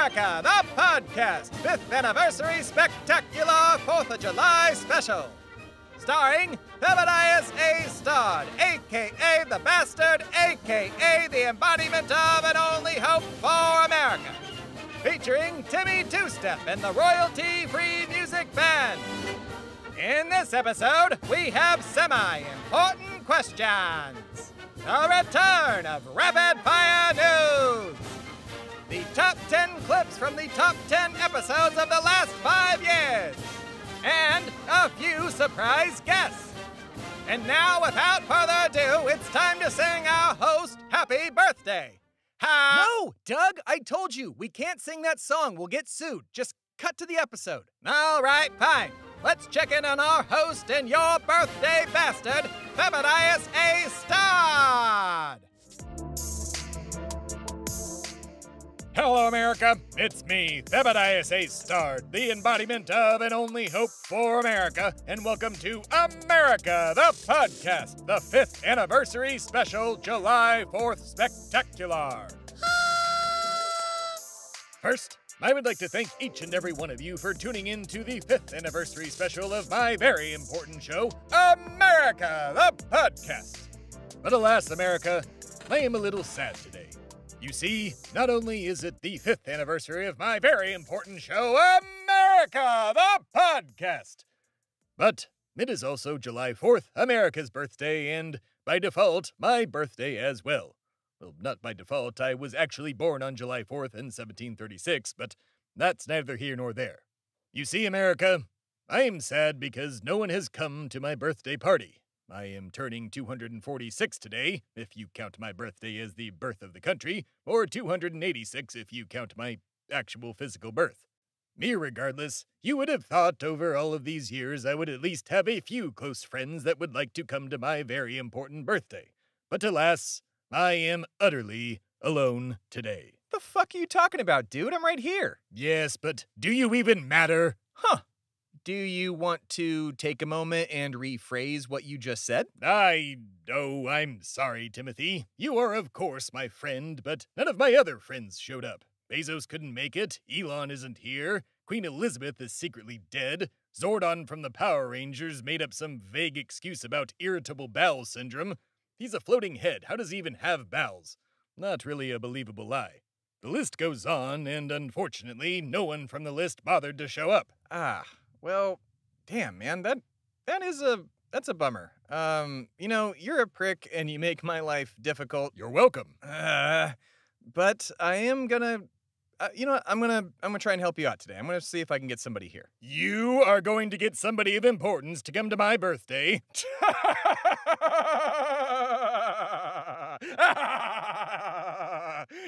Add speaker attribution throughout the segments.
Speaker 1: America, the podcast, 5th anniversary spectacular 4th of July special. Starring Theb A. Stodd, a.k.a. the Bastard, a.k.a. the embodiment of an only hope for America. Featuring Timmy Two-Step and the royalty-free music band. In this episode, we have semi-important questions. The return of Rapid Fire News. The top 10 clips from the top 10 episodes of the last 5 years. And a few surprise guests. And now, without further ado, it's time to sing our host happy birthday.
Speaker 2: No, Doug, I told you, we can't sing that song. We'll get sued. Just cut to the episode.
Speaker 1: All right, fine. Let's check in on our host and your birthday bastard, Theb A. Stodd.
Speaker 3: Hello, America. It's me, Theb A. Stodd, the embodiment of an only hope for America, and welcome to America, the podcast, the 5th anniversary special July 4th Spectacular. First, I would like to thank each and every one of you for tuning in to the 5th anniversary special of my very important show, America, the podcast. But alas, America, I am a little sad today. You see, not only is it the 5th anniversary of my very important show, America, the podcast, but it is also July 4th, America's birthday, and by default, my birthday as well. Well, not by default, I was actually born on July 4th in 1736, but that's neither here nor there. You see, America, I am sad because no one has come to my birthday party. I am turning 246 today, if you count my birthday as the birth of the country, or 286 if you count my actual physical birth. Me regardless, you would have thought over all of these years I would at least have a few close friends that would like to come to my very important birthday. But alas, I am utterly alone today.
Speaker 2: The fuck are you talking about, dude? I'm right here.
Speaker 3: Yes, but do you even matter?
Speaker 2: Huh. Do you want to take a moment and rephrase what you just said?
Speaker 3: I'm sorry, Timothy. You are, of course, my friend, but none of my other friends showed up. Bezos couldn't make it, Elon isn't here, Queen Elizabeth is secretly dead, Zordon from the Power Rangers made up some vague excuse about irritable bowel syndrome. He's a floating head, how does he even have bowels? Not really a believable lie. The list goes on, and unfortunately, no one from the list bothered to show up.
Speaker 2: Well, damn, man, that's a bummer. You're a prick and you make my life difficult.
Speaker 3: You're welcome.
Speaker 2: But I am gonna, I'm gonna try and help you out today. I'm gonna see if I can get somebody here.
Speaker 3: You are going to get somebody of importance to come to my birthday.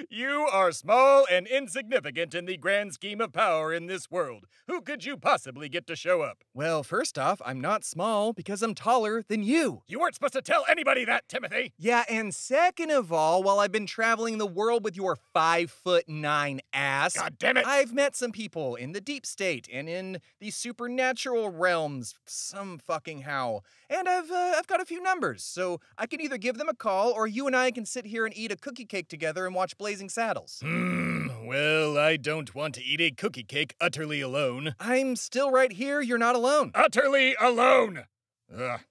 Speaker 3: You are small and insignificant in the grand scheme of power in this world. Who could you possibly get to show up?
Speaker 2: Well, first off, I'm not small because I'm taller than you.
Speaker 3: You weren't supposed to tell anybody that, Timothy.
Speaker 2: Yeah, and second of all, while I've been traveling the world with your 5'9" ass,
Speaker 3: God damn it,
Speaker 2: I've met some people in the deep state and in the supernatural realms, some fucking how. And I've got a few numbers, so I can either give them a call or you and I can sit here and eat a cookie cake together and watch Blazing Saddles.
Speaker 3: Well, I don't want to eat a cookie cake utterly alone.
Speaker 2: I'm still right here, you're not alone.
Speaker 3: Utterly alone!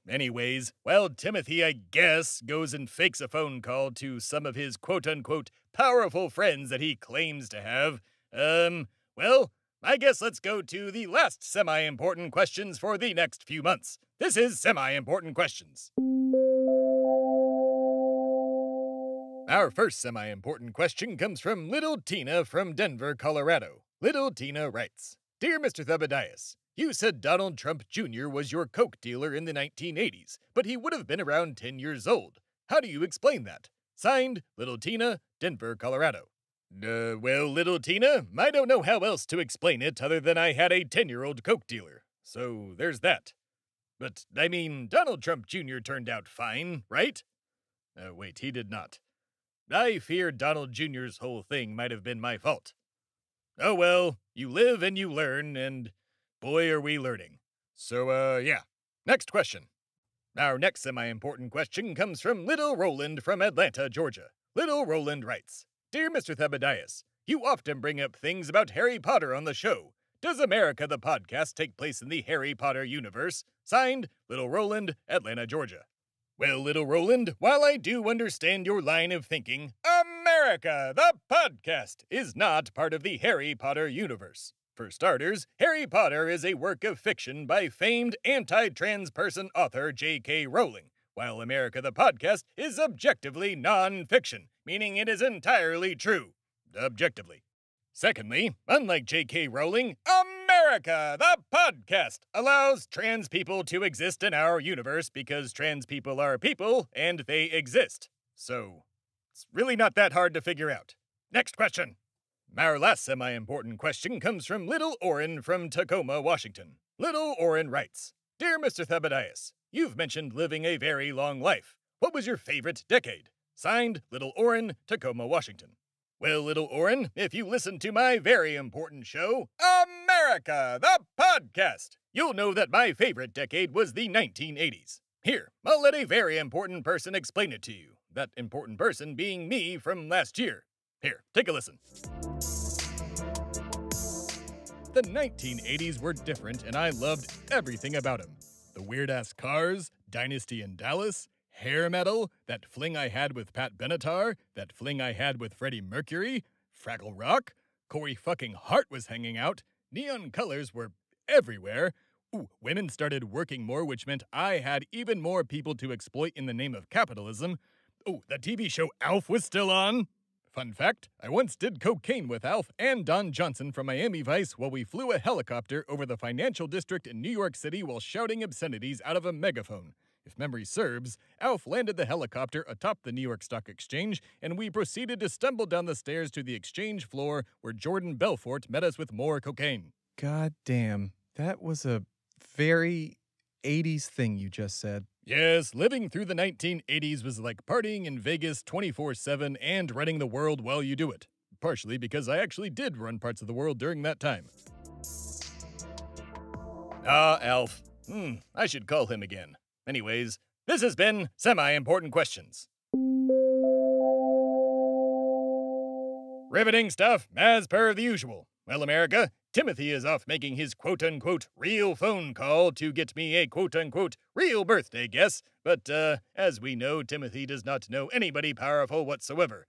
Speaker 3: Anyways, well, Timothy, I guess, goes and fakes a phone call to some of his quote-unquote powerful friends that he claims to have. Well, I guess let's go to the last semi-important questions for the next few months. This is Semi-Important Questions. Our first semi-important question comes from Little Tina from Denver, Colorado. Little Tina writes, Dear Mr. Thebadias, you said Donald Trump Jr. was your coke dealer in the 1980s, but he would have been around 10 years old. How do you explain that? Signed, Little Tina, Denver, Colorado. Well, Little Tina, I don't know how else to explain it other than I had a 10-year-old coke dealer. So there's that. But, I mean, Donald Trump Jr. turned out fine, right? Wait, he did not. I fear Donald Jr.'s whole thing might have been my fault. Oh well, you live and you learn, and boy are we learning. So, yeah. Next question. Our next semi-important question comes from Little Roland from Atlanta, Georgia. Little Roland writes, Dear Mr. Thebadias, You often bring up things about Harry Potter on the show. Does America the Podcast take place in the Harry Potter universe? Signed, Little Roland, Atlanta, Georgia. Well, Little Roland, while I do understand your line of thinking, America the Podcast is not part of the Harry Potter universe. For starters, Harry Potter is a work of fiction by famed anti-trans person author J.K. Rowling, while America the Podcast is objectively non-fiction, meaning it is entirely true. Objectively. Secondly, unlike J.K. Rowling, America the Podcast allows trans people to exist in our universe because trans people are people and they exist. So, it's really not that hard to figure out. Next question. Our last semi-important question comes from Little Oren from Tacoma, Washington. Little Oren writes, Dear Mr. Thebadias, you've mentioned living a very long life. What was your favorite decade? Signed, Little Oren, Tacoma, Washington. Well, Little Oren, if you listen to my very important show, America the Podcast, you'll know that my favorite decade was the 1980s. Here, I'll let a very important person explain it to you. That important person being me from last year. Here, take a listen. The 1980s were different, and I loved everything about them. The weird-ass cars, Dynasty in Dallas, hair metal, that fling I had with Pat Benatar, that fling I had with Freddie Mercury, Fraggle Rock, Corey fucking Hart was hanging out, neon colors were everywhere. Ooh, women started working more, which meant I had even more people to exploit in the name of capitalism. Ooh, the TV show Alf was still on. Fun fact, I once did cocaine with Alf and Don Johnson from Miami Vice while we flew a helicopter over the financial district in New York City while shouting obscenities out of a megaphone. If memory serves, Alf landed the helicopter atop the New York Stock Exchange, and we proceeded to stumble down the stairs to the exchange floor where Jordan Belfort met us with more cocaine.
Speaker 2: God damn, that was a very 80s thing you just said.
Speaker 3: Yes, living through the 1980s was like partying in Vegas 24/7 and running the world while you do it. Partially because I actually did run parts of the world during that time. Alf. I should call him again. Anyways, this has been Semi-Important Questions. Riveting stuff, as per the usual. Well, America, Timothy is off making his quote-unquote real phone call to get me a quote-unquote real birthday guess, but, as we know, Timothy does not know anybody powerful whatsoever.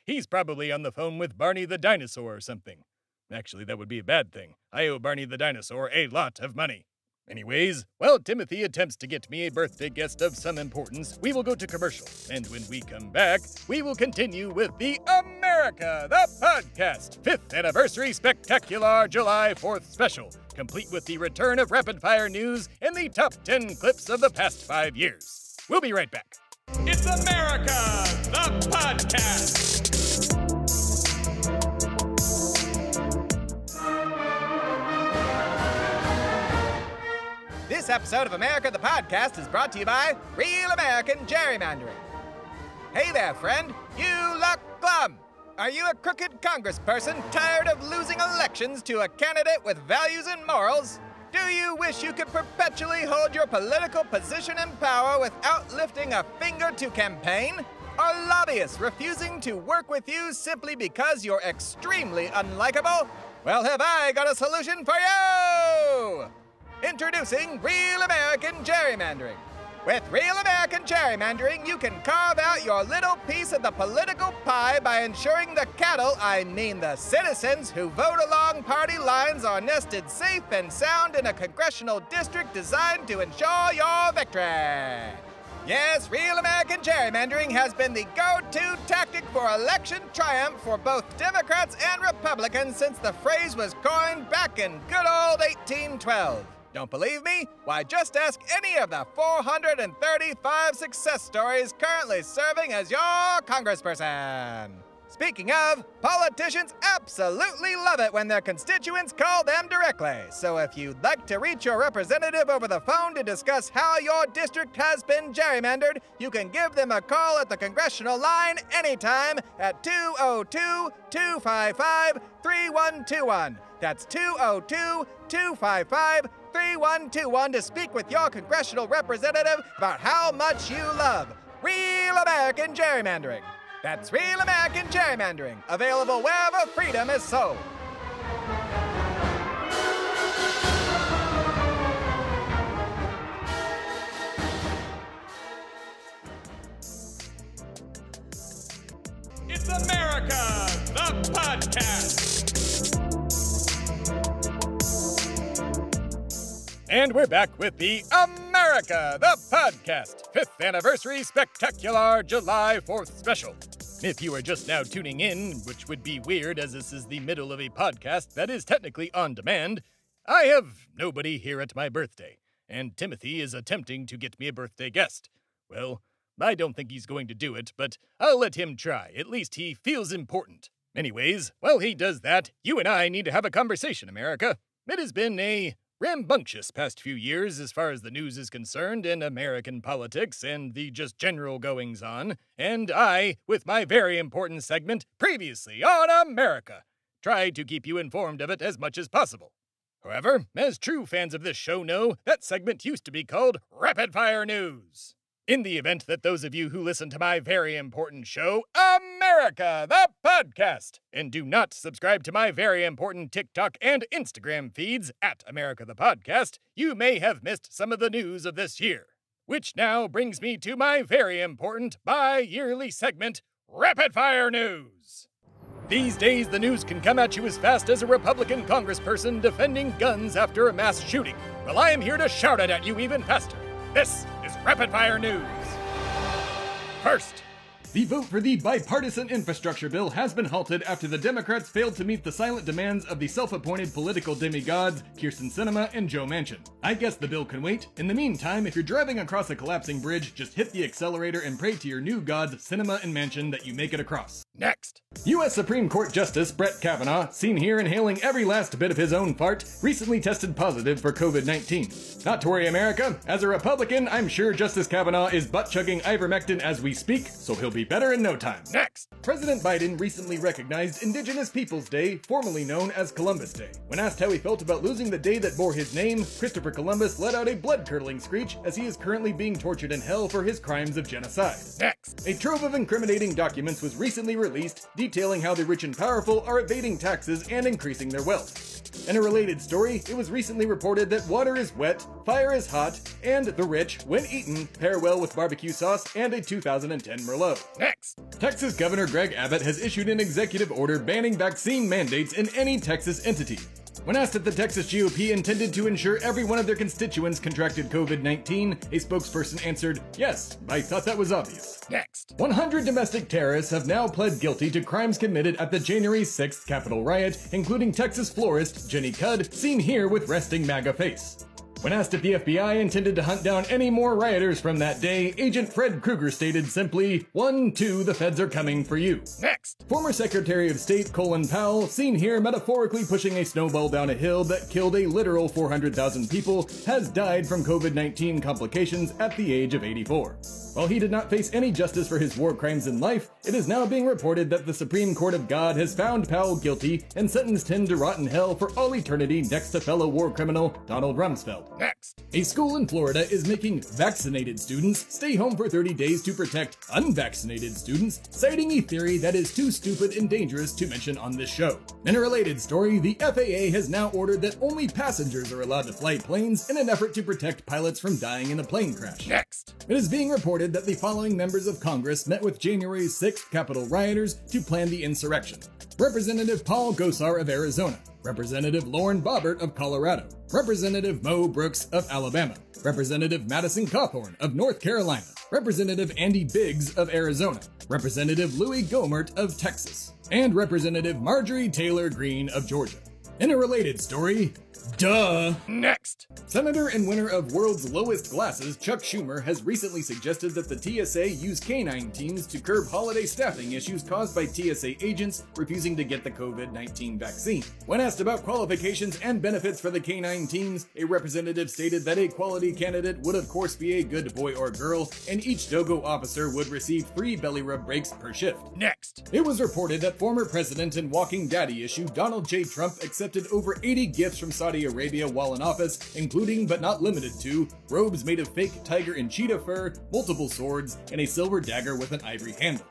Speaker 3: He's probably on the phone with Barney the Dinosaur or something. Actually, that would be a bad thing. I owe Barney the Dinosaur a lot of money. Anyways, while Timothy attempts to get me a birthday guest of some importance, we will go to commercial. And when we come back, we will continue with the America the Podcast 5th Anniversary Spectacular July 4th Special, complete with the return of rapid-fire news and the top 10 clips of the past 5 years. We'll be right back.
Speaker 1: It's America the Podcast! This episode of America the Podcast is brought to you by Real American Gerrymandering. Hey there, friend. You look glum. Are you a crooked congressperson tired of losing elections to a candidate with values and morals? Do you wish you could perpetually hold your political position and power without lifting a finger to campaign? Are lobbyists refusing to work with you simply because you're extremely unlikable? Well, have I got a solution for you! Introducing Real American Gerrymandering. With Real American Gerrymandering, you can carve out your little piece of the political pie by ensuring the cattle, I mean the citizens, who vote along party lines are nested safe and sound in a congressional district designed to ensure your victory. Yes, Real American Gerrymandering has been the go-to tactic for election triumph for both Democrats and Republicans since the phrase was coined back in good old 1812. Don't believe me? Why, just ask any of the 435 success stories currently serving as your congressperson. Speaking of, politicians absolutely love it when their constituents call them directly. So if you'd like to reach your representative over the phone to discuss how your district has been gerrymandered, you can give them a call at the congressional line anytime at 202-255-3121. That's 202-255-3121 to speak with your congressional representative about how much you love Real American Gerrymandering. That's real American gerrymandering, available wherever freedom is sold.
Speaker 3: It's America, the podcast! And we're back with the America, the podcast, 5th anniversary spectacular July 4th special. If you are just now tuning in, which would be weird as this is the middle of a podcast that is technically on demand, I have nobody here at my birthday, and Timothy is attempting to get me a birthday guest. Well, I don't think he's going to do it, but I'll let him try. At least he feels important. Anyways, while he does that, you and I need to have a conversation, America. It has been a rambunctious past few years as far as the news is concerned in American politics and the just general goings-on, and I, with my very important segment, Previously on America, try to keep you informed of it as much as possible. However, as true fans of this show know, that segment used to be called Rapid Fire News. In the event that those of you who listen to my very important show, America, the podcast, and do not subscribe to my very important TikTok and Instagram feeds at America the Podcast, you may have missed some of the news of this year. Which now brings me to my very important bi-yearly segment, Rapid Fire News. These days, the news can come at you as fast as a Republican congressperson defending guns after a mass shooting. Well, I am here to shout it at you even faster. This is Rapid Fire News. First, the vote for the bipartisan infrastructure bill has been halted after the Democrats failed to meet the silent demands of the self-appointed political demigods Kyrsten Sinema and Joe Manchin. I guess the bill can wait. In the meantime, if you're driving across a collapsing bridge, just hit the accelerator and pray to your new gods, Sinema and Manchin, that you make it across. Next, U.S. Supreme Court Justice Brett Kavanaugh, seen here inhaling every last bit of his own fart, recently tested positive for COVID-19. Not to worry, America. As a Republican, I'm sure Justice Kavanaugh is butt-chugging ivermectin as we speak, so he'll be better in no time. Next, President Biden recently recognized Indigenous Peoples Day, formerly known as Columbus Day. When asked how he felt about losing the day that bore his name, Christopher Columbus let out a blood-curdling screech as he is currently being tortured in hell for his crimes of genocide. Next, a trove of incriminating documents was recently released detailing how the rich and powerful are evading taxes and increasing their wealth. In a related story, it was recently reported that water is wet, fire is hot, and the rich, when eaten, pair well with barbecue sauce and a 2010 Merlot. Next, Texas Governor Greg Abbott has issued an executive order banning vaccine mandates in any Texas entity. When asked if the Texas GOP intended to ensure every one of their constituents contracted COVID-19, a spokesperson answered, "Yes, I thought that was obvious." Next, 100 domestic terrorists have now pled guilty to crimes committed at the January 6th Capitol riot, including Texas florist Jenny Cudd, seen here with resting MAGA face. When asked if the FBI intended to hunt down any more rioters from that day, Agent Fred Krueger stated simply, 1, 2, the feds are coming for you. Next, former Secretary of State Colin Powell, seen here metaphorically pushing a snowball down a hill that killed a literal 400,000 people, has died from COVID-19 complications at the age of 84. While he did not face any justice for his war crimes in life, it is now being reported that the Supreme Court of God has found Powell guilty and sentenced him to rot in hell for all eternity next to fellow war criminal Donald Rumsfeld. Next, a school in Florida is making vaccinated students stay home for 30 days to protect unvaccinated students, citing a theory that is too stupid and dangerous to mention on this show. In a related story, the FAA has now ordered that only passengers are allowed to fly planes in an effort to protect pilots from dying in a plane crash. Next, it is being reported that the following members of Congress met with January 6th Capitol rioters to plan the insurrection. Representative Paul Gosar of Arizona, Representative Lauren Boebert of Colorado, Representative Mo Brooks of Alabama, Representative Madison Cawthorn of North Carolina, Representative Andy Biggs of Arizona, Representative Louis Gohmert of Texas, and Representative Marjorie Taylor Greene of Georgia. In a related story, duh! Next! Senator and winner of World's Lowest Glasses, Chuck Schumer, has recently suggested that the TSA use canine teams to curb holiday staffing issues caused by TSA agents refusing to get the COVID-19 vaccine. When asked about qualifications and benefits for the canine teams, a representative stated that a quality candidate would of course be a good boy or girl, and each Dogo officer would receive 3 belly rub breaks per shift. Next! It was reported that former president and walking daddy issue Donald J. Trump accepted over 80 gifts from Saudi Arabia while in office, including but not limited to robes made of fake tiger and cheetah fur, multiple swords, and a silver dagger with an ivory handle.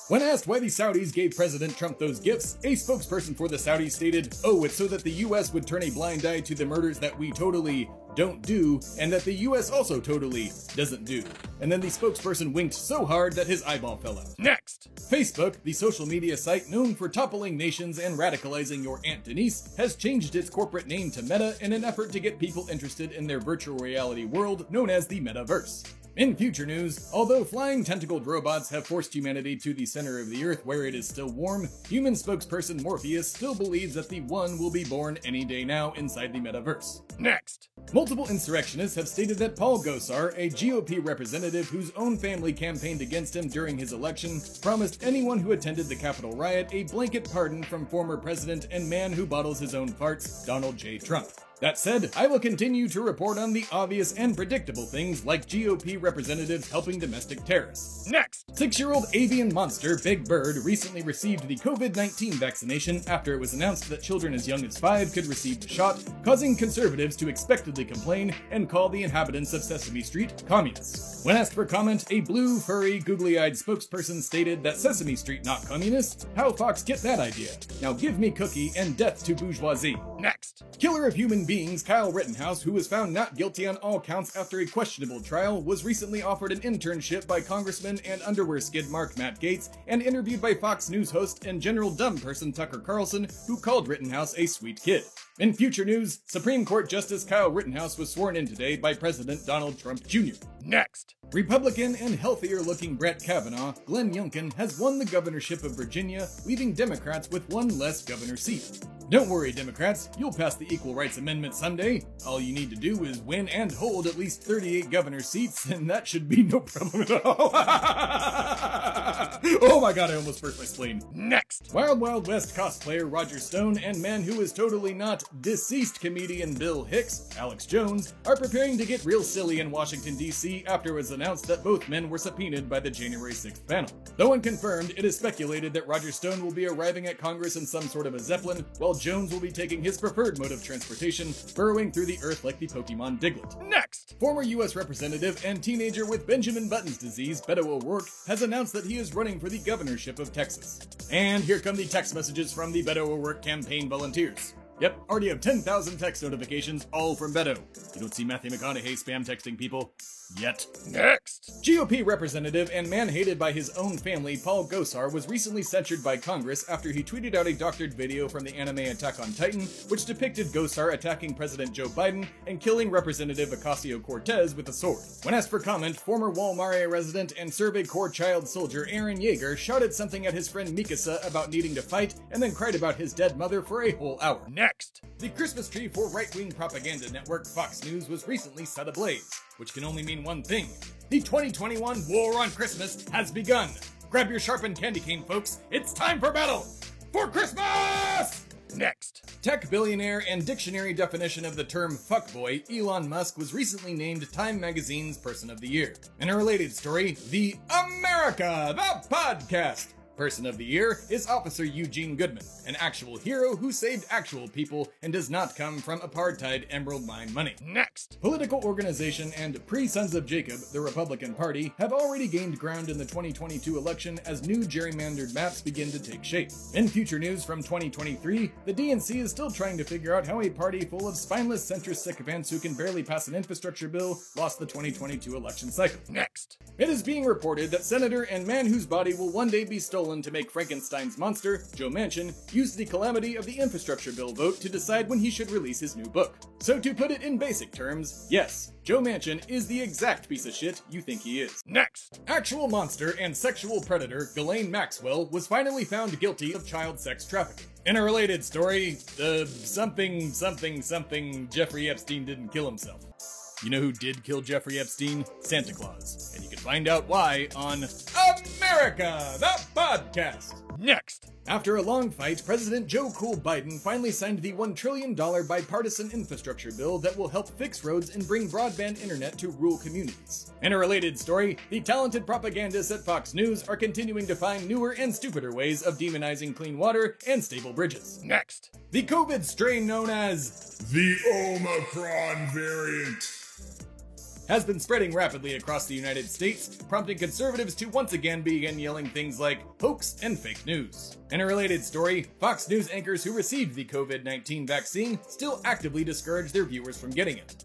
Speaker 3: When asked why the Saudis gave President Trump those gifts, a spokesperson for the Saudis stated, "Oh, it's so that the US would turn a blind eye to the murders that we totally don't do, and that the US also totally doesn't do." And then the spokesperson winked so hard that his eyeball fell out. Next! Facebook, the social media site known for toppling nations and radicalizing your Aunt Denise, has changed its corporate name to Meta in an effort to get people interested in their virtual reality world known as the Metaverse. In future news, although flying tentacled robots have forced humanity to the center of the Earth where it is still warm, human spokesperson Morpheus still believes that the One will be born any day now inside the Metaverse. Next! Multiple insurrectionists have stated that Paul Gosar, a GOP representative whose own family campaigned against him during his election, promised anyone who attended the Capitol riot a blanket pardon from former president and man who bottles his own farts, Donald J. Trump. That said, I will continue to report on the obvious and predictable things like GOP representatives helping domestic terrorists. Next! 6-year-old avian monster Big Bird recently received the COVID-19 vaccination after it was announced that children as young as 5 could receive the shot, causing conservatives to expectedly complain and call the inhabitants of Sesame Street communists. When asked for comment, a blue, furry, googly-eyed spokesperson stated that Sesame Street not communist? How Fox get that idea? Now give me cookie and death to bourgeoisie. Next! Killer of human beings Kyle Rittenhouse, who was found not guilty on all counts after a questionable trial, was recently offered an internship by Congressman and underwear skid Mark Matt Gaetz and interviewed by Fox News host and general dumb person Tucker Carlson, who called Rittenhouse a sweet kid. In future news, Supreme Court Justice Kyle Rittenhouse was sworn in today by President Donald Trump Jr. Next! Republican and healthier-looking Brett Kavanaugh, Glenn Youngkin, has won the governorship of Virginia, leaving Democrats with one less governor seat. Don't worry, Democrats, you'll pass the Equal Rights Amendment someday. All you need to do is win and hold at least 38 governor seats, and that should be no problem at all. Oh my god, I almost burst my spleen. Next! Wild Wild West cosplayer Roger Stone and man who is totally not deceased comedian Bill Hicks, Alex Jones, are preparing to get real silly in Washington, D.C. after it was announced that both men were subpoenaed by the January 6th panel. Though unconfirmed, it is speculated that Roger Stone will be arriving at Congress in some sort of a Zeppelin, while Jones will be taking his preferred mode of transportation, burrowing through the earth like the Pokemon Diglett. Next! Former U.S. Representative and teenager with Benjamin Button's disease, Beto O'Rourke, has announced that he is running for the governorship of Texas. And here come the text messages from the Beto O'Rourke campaign volunteers. Yep, already have 10,000 text notifications, all from Beto. You don't see Matthew McConaughey spam texting people yet. Next! GOP representative and man hated by his own family, Paul Gosar, was recently censured by Congress after he tweeted out a doctored video from the anime Attack on Titan, which depicted Gosar attacking President Joe Biden and killing Representative Ocasio-Cortez with a sword. When asked for comment, former Walmart resident and Survey Corps child soldier Aaron Yeager shouted something at his friend Mikasa about needing to fight and then cried about his dead mother for a whole hour. Next! The Christmas tree for right-wing propaganda network Fox News was recently set ablaze, which can only mean one thing. The 2021 War on Christmas has begun. Grab your sharpened candy cane, folks. It's time for battle! For Christmas! Next. Tech billionaire and dictionary definition of the term fuckboy, Elon Musk was recently named Time Magazine's Person of the Year. In a related story, the America, the podcast Person of the Year is Officer Eugene Goodman, an actual hero who saved actual people and does not come from apartheid emerald mine money. Next! Political organization and pre-Sons of Jacob, the Republican Party, have already gained ground in the 2022 election as new gerrymandered maps begin to take shape. In future news from 2023, the DNC is still trying to figure out how a party full of spineless centrist sycophants who can barely pass an infrastructure bill lost the 2022 election cycle. Next! It is being reported that Senator and man whose body will one day be stolen to make Frankenstein's monster, Joe Manchin, used the calamity of the infrastructure bill vote to decide when he should release his new book. So to put it in basic terms, yes, Joe Manchin is the exact piece of shit you think he is. Next! Actual monster and sexual predator Ghislaine Maxwell was finally found guilty of child sex trafficking. In a related story, something Jeffrey Epstein didn't kill himself. You know who did kill Jeffrey Epstein? Santa Claus. And you can find out why on America, the podcast. Next! After a long fight, President Joe Cool Biden finally signed the $1 trillion bipartisan infrastructure bill that will help fix roads and bring broadband internet to rural communities. In a related story, the talented propagandists at Fox News are continuing to find newer and stupider ways of demonizing clean water and stable bridges. Next! The COVID strain known as the Omicron variant
Speaker 4: has been spreading rapidly across the United States, prompting conservatives to once again begin yelling things like hoax and fake news. In a related story, Fox News anchors who received the COVID-19 vaccine still actively discourage their viewers from getting it.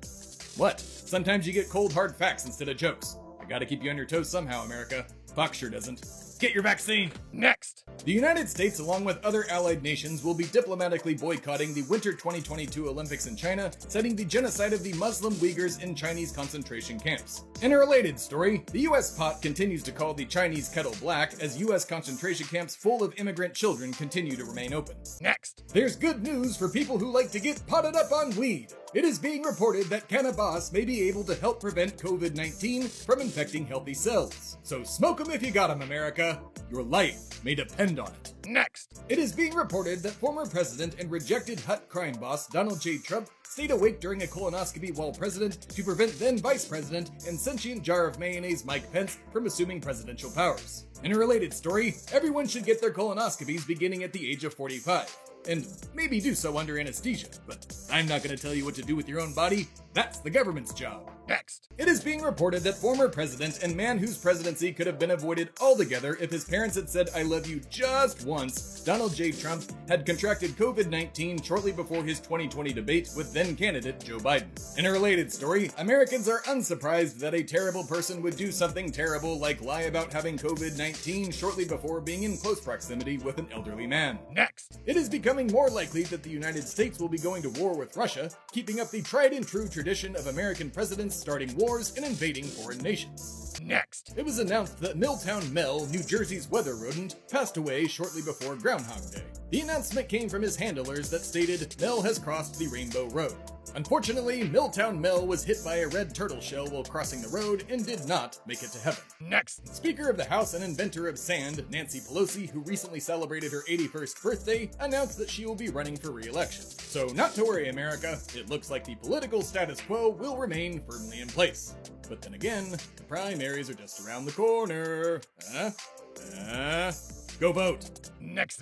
Speaker 4: What? Sometimes you get cold hard facts instead of jokes. I gotta keep you on your toes somehow, America. Fox sure doesn't. Get your vaccine!
Speaker 3: Next!
Speaker 4: The United States, along with other allied nations, will be diplomatically boycotting the Winter 2022 Olympics in China, citing the genocide of the Muslim Uyghurs in Chinese concentration camps. In a related story, the US pot continues to call the Chinese kettle black as US concentration camps full of immigrant children continue to remain open.
Speaker 3: Next!
Speaker 4: There's good news for people who like to get potted up on weed. It is being reported that cannabis may be able to help prevent COVID-19 from infecting healthy cells. So smoke 'em if you got 'em, America. Your life may depend on it.
Speaker 3: Next!
Speaker 4: It is being reported that former president and rejected Hut crime boss Donald J. Trump stayed awake during a colonoscopy while president to prevent then vice president and sentient jar of mayonnaise Mike Pence from assuming presidential powers. In a related story, everyone should get their colonoscopies beginning at the age of 45. And maybe do so under anesthesia, but I'm not going to tell you what to do with your own body. That's the government's job.
Speaker 3: Next!
Speaker 4: It is being reported that former president and man whose presidency could have been avoided altogether if his parents had said I love you just once, Donald J. Trump, had contracted COVID-19 shortly before his 2020 debate with then-candidate Joe Biden. In a related story, Americans are unsurprised that a terrible person would do something terrible like lie about having COVID-19 shortly before being in close proximity with an elderly man.
Speaker 3: Next!
Speaker 4: It is becoming more likely that the United States will be going to war with Russia, keeping up the tried and true tradition of American presidents starting wars and invading foreign nations.
Speaker 3: Next!
Speaker 4: It was announced that Milltown Mel, New Jersey's weather rodent, passed away shortly before Groundhog Day. The announcement came from his handlers that stated, Mel has crossed the Rainbow Road. Unfortunately, Milltown Mel was hit by a red turtle shell while crossing the road and did not make it to heaven.
Speaker 3: Next!
Speaker 4: Speaker of the House and inventor of sand, Nancy Pelosi, who recently celebrated her 81st birthday, announced that she will be running for re-election. So not to worry, America, it looks like the political status quo will remain firmly in place. But then again, the primaries are just around the corner. Go vote.
Speaker 3: Next.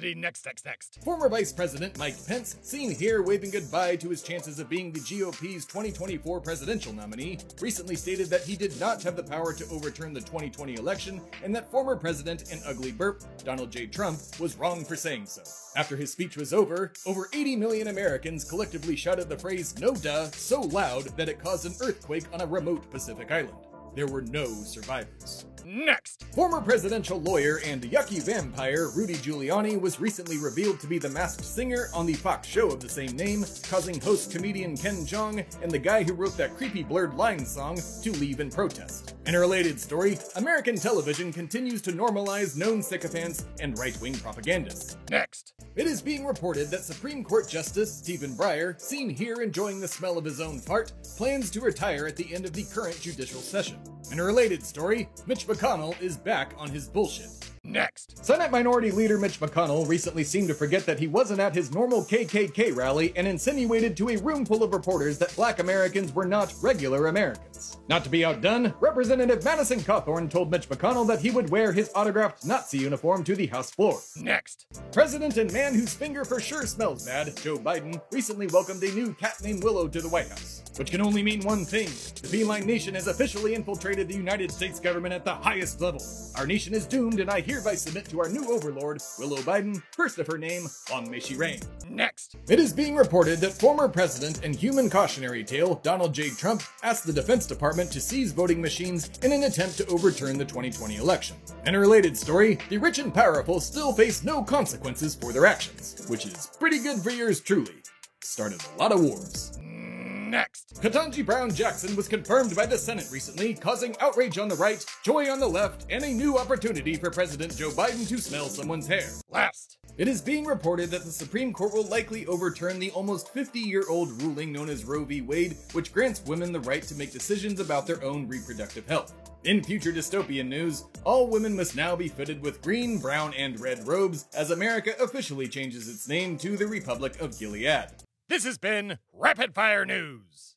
Speaker 4: Former Vice President Mike Pence, seen here waving goodbye to his chances of being the GOP's 2024 presidential nominee, recently stated that he did not have the power to overturn the 2020 election and that former president and ugly burp, Donald J. Trump, was wrong for saying so. After his speech was over 80 million Americans collectively shouted the phrase "no duh" so loud that it caused an earthquake on a remote Pacific island. There were no survivors.
Speaker 3: Next!
Speaker 4: Former presidential lawyer and yucky vampire Rudy Giuliani was recently revealed to be the masked singer on the Fox show of the same name, causing host comedian Ken Jeong and the guy who wrote that creepy blurred lines song to leave in protest. In a related story, American television continues to normalize known sycophants and right-wing propagandists.
Speaker 3: Next!
Speaker 4: It is being reported that Supreme Court Justice Stephen Breyer, seen here enjoying the smell of his own fart, plans to retire at the end of the current judicial session. In a related story, Mitch McConnell is back on his bullshit.
Speaker 3: Next!
Speaker 4: Senate Minority Leader Mitch McConnell recently seemed to forget that he wasn't at his normal KKK rally and insinuated to a room full of reporters that Black Americans were not regular Americans. Not to be outdone, Representative Madison Cawthorn told Mitch McConnell that he would wear his autographed Nazi uniform to the House floor.
Speaker 3: Next!
Speaker 4: President and man whose finger for sure smells bad, Joe Biden, recently welcomed a new cat named Willow to the White House. Which can only mean one thing. The feline nation has officially infiltrated the United States government at the highest level. Our nation is doomed, and I hereby submit to our new overlord, Willow Biden, first of her name, long may she reign.
Speaker 3: Next!
Speaker 4: It is being reported that former president and human cautionary tale, Donald J. Trump, asked the Defense Department to seize voting machines in an attempt to overturn the 2020 election. In a related story, the rich and powerful still face no consequences for their actions, which is pretty good for yours truly. Started a lot of wars.
Speaker 3: Next!
Speaker 4: Ketanji Brown Jackson was confirmed by the Senate recently, causing outrage on the right, joy on the left, and a new opportunity for President Joe Biden to smell someone's hair.
Speaker 3: Last!
Speaker 4: It is being reported that the Supreme Court will likely overturn the almost 50-year-old ruling known as Roe v. Wade, which grants women the right to make decisions about their own reproductive health. In future dystopian news, all women must now be fitted with green, brown, and red robes as America officially changes its name to the Republic of Gilead.
Speaker 3: This has been Rapid Fire News.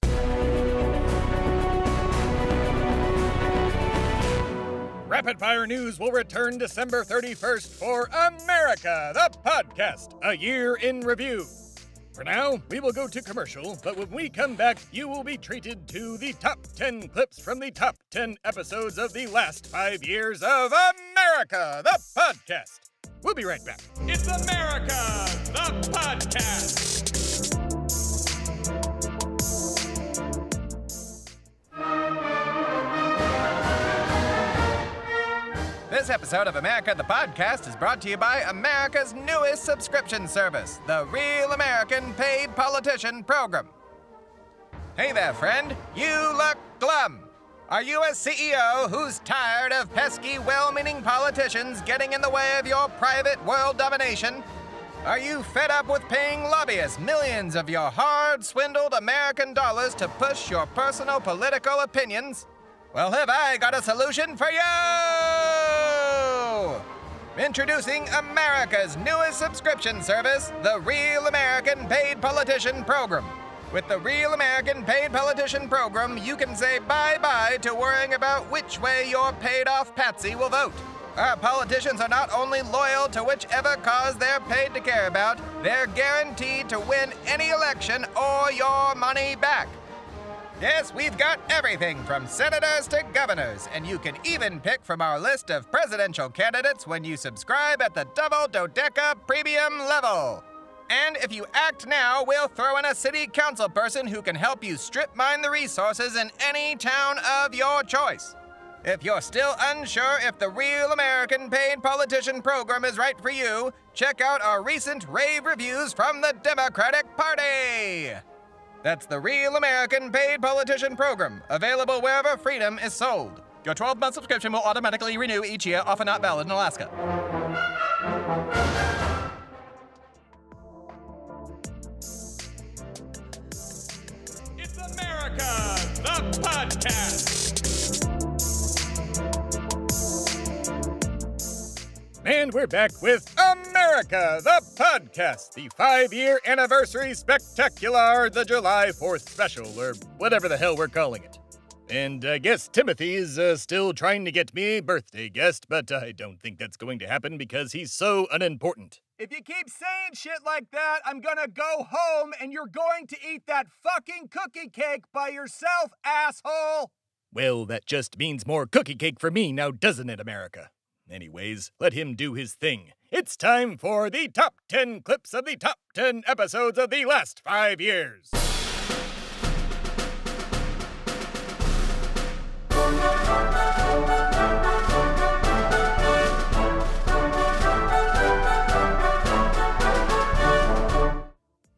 Speaker 3: Rapid Fire News will return December 31st for America, the podcast, a year in review. For now, we will go to commercial, but when we come back, you will be treated to the top 10 clips from the top 10 episodes of the last 5 years of America, the podcast. We'll be right back.
Speaker 4: It's America, the podcast.
Speaker 2: This episode of America the Podcast is brought to you by America's newest subscription service, the Real American Paid Politician Program. Hey there, friend. You look glum. Are you a CEO who's tired of pesky, well-meaning politicians getting in the way of your private world domination? Are you fed up with paying lobbyists millions of your hard-swindled American dollars to push your personal political opinions? Well, have I got a solution for you! Introducing America's newest subscription service, the Real American Paid Politician Program. With the Real American Paid Politician Program, you can say bye-bye to worrying about which way your paid-off patsy will vote. Our politicians are not only loyal to whichever cause they're paid to care about, they're guaranteed to win any election or your money back. Yes, we've got everything from senators to governors, and you can even pick from our list of presidential candidates when you subscribe at the double dodeca premium level. And if you act now, we'll throw in a city council person who can help you strip mine the resources in any town of your choice. If you're still unsure if the Real American Paid Politician Program is right for you, check out our recent rave reviews from the Democratic Party. That's the Real American Paid Politician Program, available wherever freedom is sold. Your 12-month subscription will automatically renew each year, often not valid in Alaska.
Speaker 4: It's America, the podcast.
Speaker 3: And we're back with America, the podcast, the 5-year anniversary spectacular, the July 4th special, or whatever the hell we're calling it. And I guess Timothy is still trying to get me a birthday guest, but I don't think that's going to happen because he's so unimportant.
Speaker 1: If you keep saying shit like that, I'm gonna go home and you're going to eat that fucking cookie cake by yourself, asshole!
Speaker 3: Well, that just means more cookie cake for me now, doesn't it, America? Anyways, let him do his thing. It's time for the top 10 clips of the top 10 episodes of the last 5 years.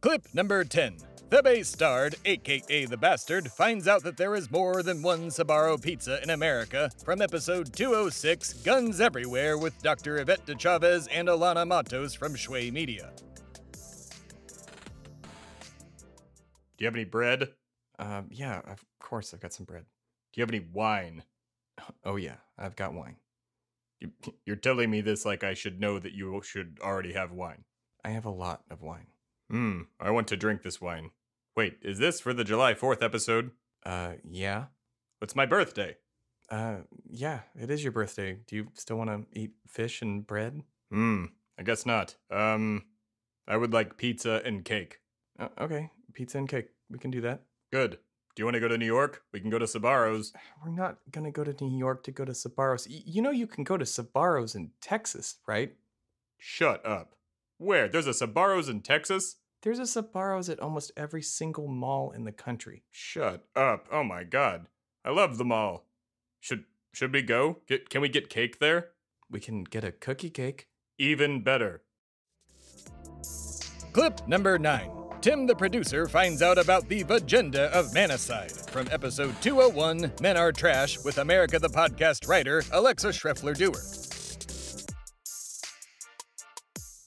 Speaker 3: Clip number 10. Theb starred, aka the Bastard, finds out that there is more than one Sbarro pizza in America from episode 206, Guns Everywhere, with Dr. Yvette de Chavez and Alana Matos from Shway Media. Do you have any bread?
Speaker 4: Yeah, of course I've got some bread.
Speaker 3: Do you have any wine?
Speaker 4: Oh yeah, I've got wine.
Speaker 3: You're telling me this like I should know that you should already have wine.
Speaker 4: I have a lot of wine.
Speaker 3: I want to drink this wine. Wait, is this for the July 4th episode?
Speaker 4: Yeah.
Speaker 3: It's my birthday.
Speaker 4: Yeah, it is your birthday. Do you still want to eat fish and bread?
Speaker 3: I guess not. I would like pizza and cake.
Speaker 4: Okay, pizza and cake. We can do that.
Speaker 3: Good. Do you want to go to New York? We can go to Sbarro's.
Speaker 4: We're not gonna go to New York to go to Sbarro's. You know you can go to Sbarro's in Texas, right?
Speaker 3: Shut up. Where? There's a Sbarro's in Texas?
Speaker 4: There's a Sbarro's at almost every single mall in the country.
Speaker 3: Shut up. Oh my god. I love the mall. Should we go? Can we get cake there?
Speaker 4: We can get a cookie cake.
Speaker 3: Even better. Clip number 9. Tim the producer finds out about the vagenda of manicide from episode 201, Men Are Trash, with America the Podcast writer Alexa Schreffler-Dewar.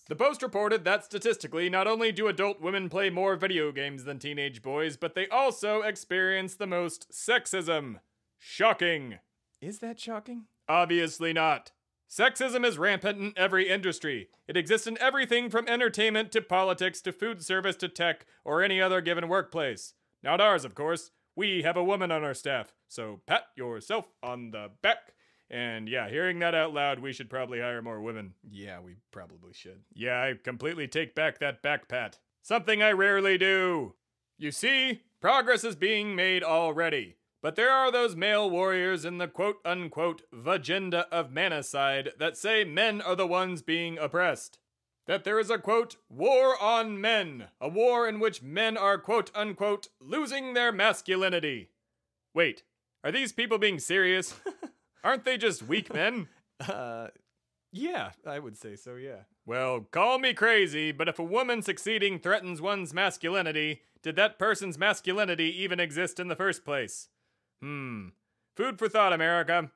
Speaker 3: The Post reported that statistically, not only do adult women play more video games than teenage boys, but they also experience the most sexism. Shocking.
Speaker 4: Is that shocking?
Speaker 3: Obviously not. Sexism is rampant in every industry. It exists in everything from entertainment to politics to food service to tech or any other given workplace. Not ours, of course. We have a woman on our staff, so pat yourself on the back. And yeah, hearing that out loud, we should probably hire more women.
Speaker 4: Yeah, we probably should.
Speaker 3: Yeah, I completely take back that back pat.
Speaker 4: Something I rarely do. You see, progress is being made already. But there are those male warriors in the quote-unquote vagenda of manicide that say men are the ones being oppressed. That there is a, quote, war on men, a war in which men are, quote-unquote, losing their masculinity. Wait, are these people being serious? Aren't they just weak men?
Speaker 5: Yeah, I would say so, yeah.
Speaker 4: Well, call me crazy, but if a woman succeeding threatens one's masculinity, did that person's masculinity even exist in the first place? Food for thought, America.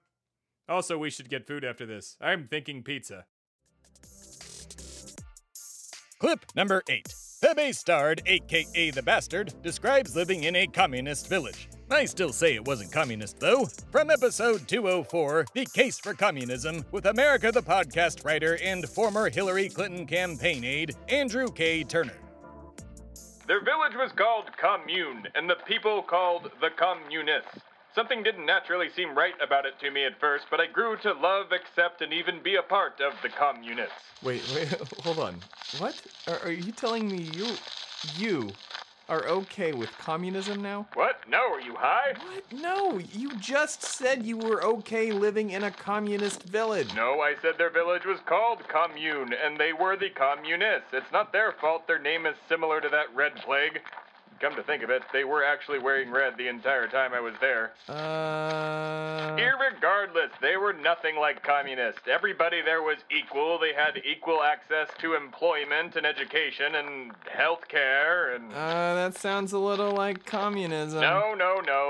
Speaker 4: Also, we should get food after this. I'm thinking pizza.
Speaker 3: Clip number 8. Theb starred, aka the Bastard, describes living in a communist village. I still say it wasn't communist, though. From episode 204, The Case for Communism, with America the podcast writer and former Hillary Clinton campaign aide, Andrew K. Turner.
Speaker 4: Their village was called Commune, and the people called the Communists. Something didn't naturally seem right about it to me at first, but I grew to love, accept, and even be a part of the Communists.
Speaker 5: Wait, hold on. What? Are you telling me you are okay with communism now?
Speaker 4: What? No, are you high?
Speaker 5: What? No, you just said you were okay living in a communist village.
Speaker 4: No, I said their village was called Commune, and they were the Communists. It's not their fault their name is similar to that red plague. Come to think of it, they were actually wearing red the entire time I was there. Irregardless, they were nothing like communists. Everybody there was equal. They had equal access to employment and education and health care and...
Speaker 5: That sounds a little like communism.
Speaker 4: No.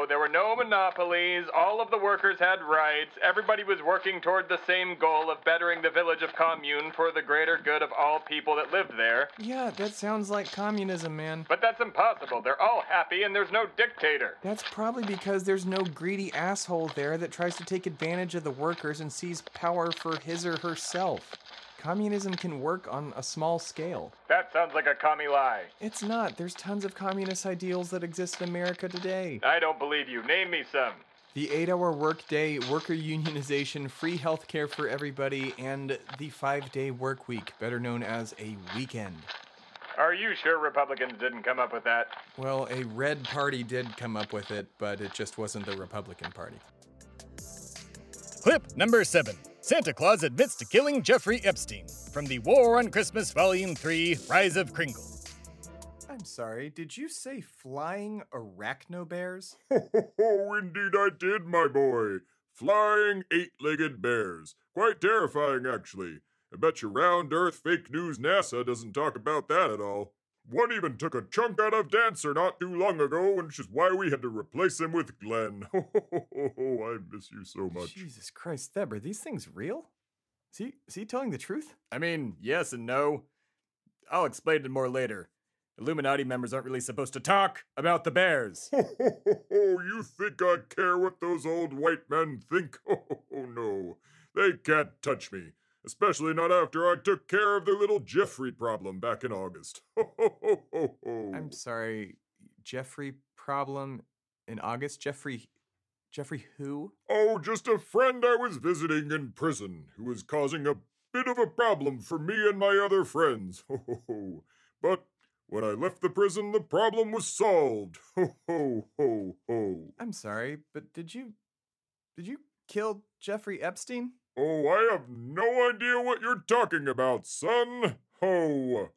Speaker 4: There were no monopolies. All of the workers had rights. Everybody was working toward the same goal of bettering the village of Commune for the greater good of all people that lived there.
Speaker 5: Yeah, that sounds like communism, man.
Speaker 4: But that's impossible. They're all happy and there's no dictator.
Speaker 5: That's probably because there's no greedy asshole there that tries to take advantage of the workers and sees power for his or herself. Communism can work on a small scale.
Speaker 4: That sounds like a commie lie.
Speaker 5: It's not. There's tons of communist ideals that exist in America today.
Speaker 4: I don't believe you. Name me some.
Speaker 5: The 8-hour workday, worker unionization, free health care for everybody, and the 5-day work week, better known as a weekend.
Speaker 4: Are you sure Republicans didn't come up with that?
Speaker 5: Well, a red party did come up with it, but it just wasn't the Republican Party.
Speaker 3: Clip number 7. Santa Claus admits to killing Jeffrey Epstein, from the War on Christmas Volume 3, Rise of Kringle.
Speaker 5: I'm sorry, did you say flying arachnobears?
Speaker 6: Oh, indeed I did, my boy. Flying 8-legged bears. Quite terrifying, actually. I bet you round-earth fake news NASA doesn't talk about that at all. One even took a chunk out of Dancer not too long ago, which is why we had to replace him with Glenn. I miss you so much.
Speaker 5: Jesus Christ, Theb, are these things real? Is he telling the truth?
Speaker 4: I mean, yes and no. I'll explain it more later. Illuminati members aren't really supposed to talk about the bears.
Speaker 6: You think I care what those old white men think? Oh, no. They can't touch me. Especially not after I took care of their little Jeffrey problem back in August.
Speaker 5: I'm sorry, Jeffrey problem in August? Jeffrey who?
Speaker 6: Oh, just a friend I was visiting in prison who was causing a bit of a problem for me and my other friends. But when I left the prison, the problem was solved.
Speaker 5: I'm sorry, but did you kill Jeffrey Epstein?
Speaker 6: Oh, I have no idea what you're talking about, son. Ho.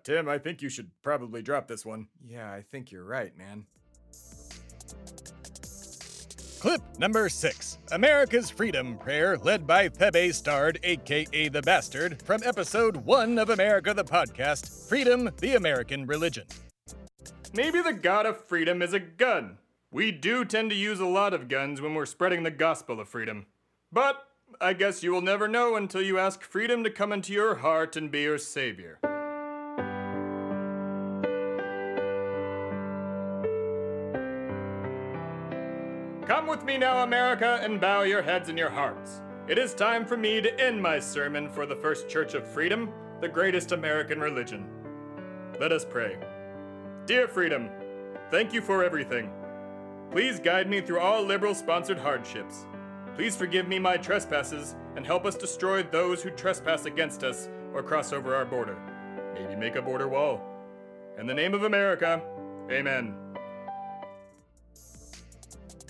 Speaker 4: Tim, I think you should probably drop this one.
Speaker 5: Yeah, I think you're right, man.
Speaker 3: Clip number 6. America's Freedom Prayer, led by Theb starred, aka the Bastard, from episode 1 of America the Podcast, Freedom, the American Religion.
Speaker 4: Maybe the God of freedom is a gun. We do tend to use a lot of guns when we're spreading the gospel of freedom. But I guess you will never know until you ask freedom to come into your heart and be your savior. Come with me now, America, and bow your heads and your hearts. It is time for me to end my sermon for the First Church of Freedom, the greatest American religion. Let us pray. Dear Freedom, thank you for everything. Please guide me through all liberal-sponsored hardships. Please forgive me my trespasses and help us destroy those who trespass against us or cross over our border. maybe make a border wall. In the name of America, amen.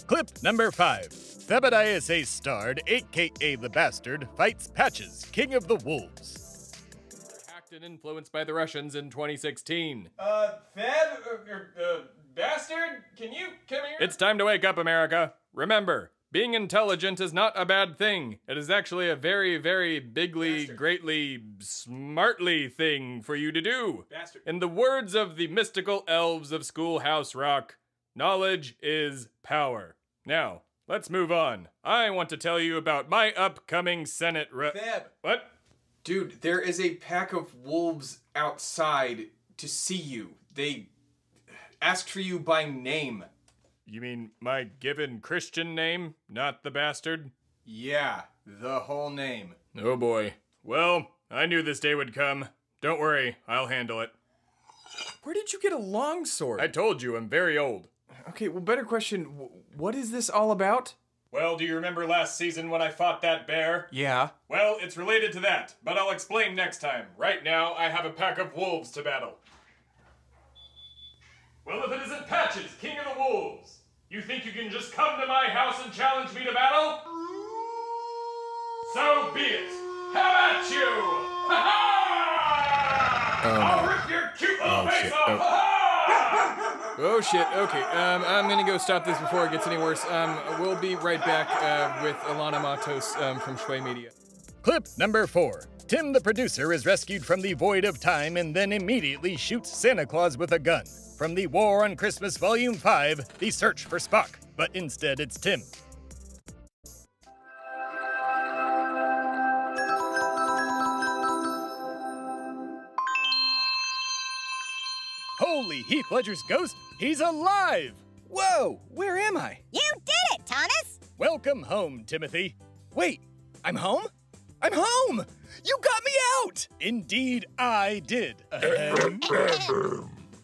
Speaker 3: Clip number 5. Thebadias A. Stard, aka the Bastard, fights Patches, King of the Wolves.
Speaker 5: Hacked and influenced by the Russians in 2016. Bastard, can you come here? It's time to wake up, America. Remember, being intelligent is not a bad thing. It is actually a very, very bigly, greatly, smartly thing for you to do. Bastard. In the words of the mystical elves of Schoolhouse Rock, knowledge is power. Now, let's move on. I want to tell you about my upcoming Senate
Speaker 2: Theb.
Speaker 5: What?
Speaker 2: Dude, there is a pack of wolves outside to see you. They asked for you by name.
Speaker 5: You mean my given Christian name, not the bastard?
Speaker 2: Yeah, the whole name.
Speaker 5: Oh boy. Well, I knew this day would come. Don't worry, I'll handle it.
Speaker 2: Where did you get a longsword?
Speaker 5: I told you, I'm very old.
Speaker 2: Okay, well, better question. What is this all about?
Speaker 5: Well, do you remember last season when I fought that bear?
Speaker 2: Yeah.
Speaker 5: Well, it's related to that, but I'll explain next time. Right now, I have a pack of wolves to battle. Well, if it isn't Patches, King of the Wolves, you think you can just come to my house and challenge me to battle? So be it. How about you? I'll rip your cute little face off!
Speaker 2: Oh shit, okay, I'm gonna go stop this before it gets any worse. We'll be right back with Alana Matos from Shway Media.
Speaker 3: Clip number 4. Tim the producer is rescued from the void of time and then immediately shoots Santa Claus with a gun. From the War on Christmas Volume 5, The Search for Spock. But instead it's Tim. Holy Heath Ledger's ghost, he's alive!
Speaker 2: Whoa, where am I?
Speaker 7: You did it, Thomas!
Speaker 3: Welcome home, Timothy.
Speaker 2: Wait, I'm home? I'm home! You got me out!
Speaker 3: Indeed, I did.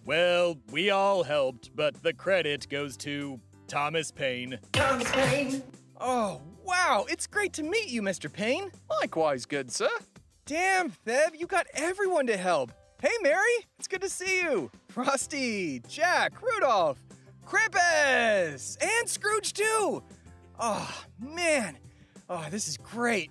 Speaker 3: Well, we all helped, but the credit goes to Thomas Paine.
Speaker 2: Thomas Paine! Oh, wow, it's great to meet you, Mr. Paine.
Speaker 5: Likewise, good sir.
Speaker 2: Damn, Theb, you got everyone to help. Hey, Mary, it's good to see you. Frosty, Jack, Rudolph, Krampus, and Scrooge, too. Oh, man. Oh, this is great.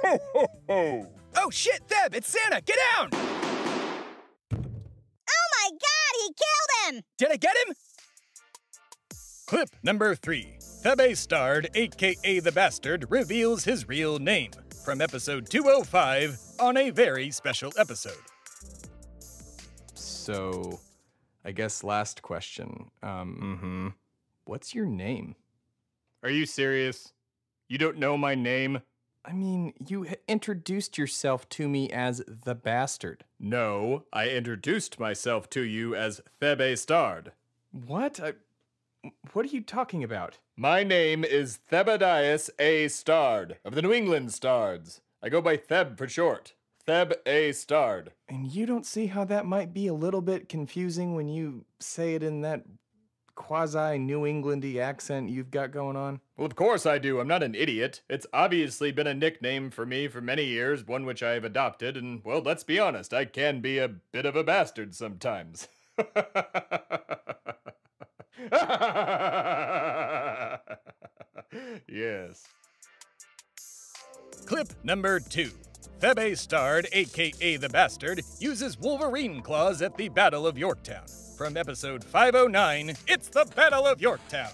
Speaker 6: Ho, ho, ho!
Speaker 2: Oh, shit, Theb, it's Santa. Get down!
Speaker 7: Oh my god, he killed him!
Speaker 2: Did I get him?
Speaker 3: Clip number 3. Thebe Stard, aka the Bastard, reveals his real name. From episode 205 on a very special episode.
Speaker 5: So, I guess last question. What's your name? Are you serious? You don't know my name?
Speaker 2: I mean, you introduced yourself to me as the Bastard.
Speaker 5: No, I introduced myself to you as Thebe Stard.
Speaker 2: What? What are you talking about?
Speaker 5: My name is Thebadias A. Stard, of the New England Stards. I go by Theb for short. Theb A. Stard.
Speaker 2: And you don't see how that might be a little bit confusing when you say it in that quasi-New Englandy accent you've got going on?
Speaker 5: Well, of course I do. I'm not an idiot. It's obviously been a nickname for me for many years, one which I have adopted, and, well, let's be honest, I can be a bit of a bastard sometimes. Yes.
Speaker 3: Clip number 2. Thebe Stard, aka the Bastard, uses Wolverine claws at the Battle of Yorktown. From episode 509, it's the Battle of Yorktown.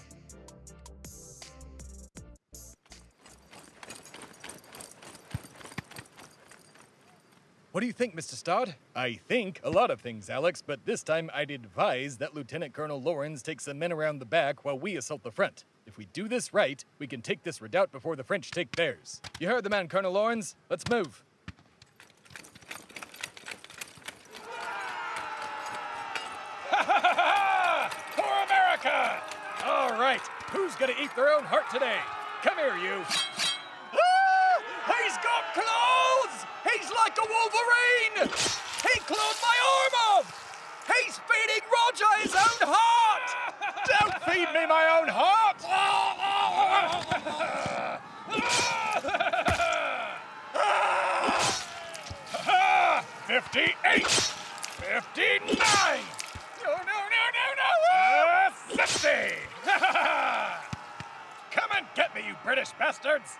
Speaker 3: What do you think, Mr. Stard? I think a lot of things, Alex, but this time I'd advise that Lieutenant Colonel Lawrence takes some men around the back while we assault the front. If we do this right, we can take this redoubt before the French take theirs. You heard the man, Colonel Lawrence. Let's move. For America! All right, who's gonna eat their own heart today? Come here, you. He's got claws! He's like a Wolverine! He clawed my arm off! He's feeding Roger his own heart! Don't feed me my own heart! 58! 59!
Speaker 1: No!
Speaker 3: 60! Come and get me, you British bastards!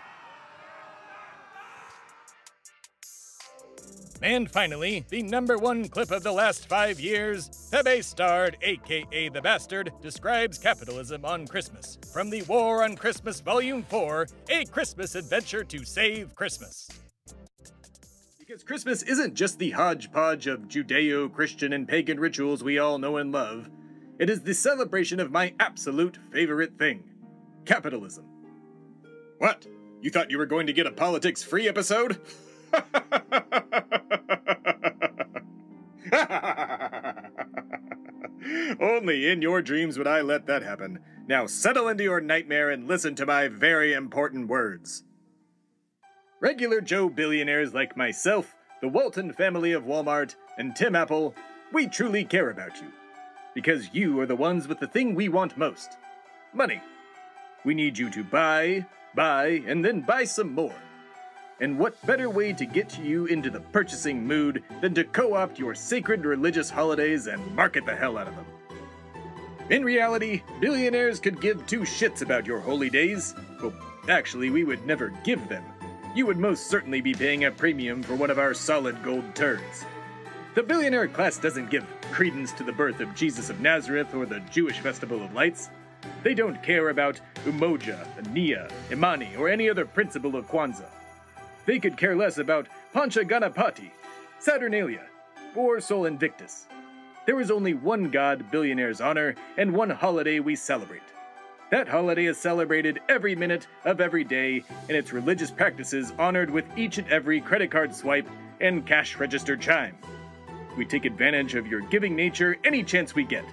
Speaker 3: And finally, the #1 clip of the last 5 years, Theb starred, aka The Bastard, describes capitalism on Christmas. From the War on Christmas Volume 4, A Christmas Adventure to Save Christmas.
Speaker 4: Because Christmas isn't just the hodgepodge of Judeo-Christian and pagan rituals we all know and love. It is the celebration of my absolute favorite thing, capitalism. What? You thought you were going to get a politics-free episode? Only in your dreams would I let that happen. Now settle into your nightmare and listen to my very important words. Regular Joe billionaires like myself, the Walton family of Walmart, and Tim Apple, we truly care about you. Because you are the ones with the thing we want most. Money. We need you to buy, and then buy some more. And what better way to get you into the purchasing mood than to co-opt your sacred religious holidays and market the hell out of them? In reality, billionaires could give 2 shits about your holy days. Well, actually, we would never give them. You would most certainly be paying a premium for one of our solid gold turds. The billionaire class doesn't give credence to the birth of Jesus of Nazareth or the Jewish Festival of Lights. They don't care about Umoja, Nia, Imani, or any other principle of Kwanzaa. They could care less about Pancha Ganapati, Saturnalia, or Sol Invictus. There is only one god billionaires honor and one holiday we celebrate. That holiday is celebrated every minute of every day, and its religious practices honored with each and every credit card swipe and cash register chime. We take advantage of your giving nature any chance we get.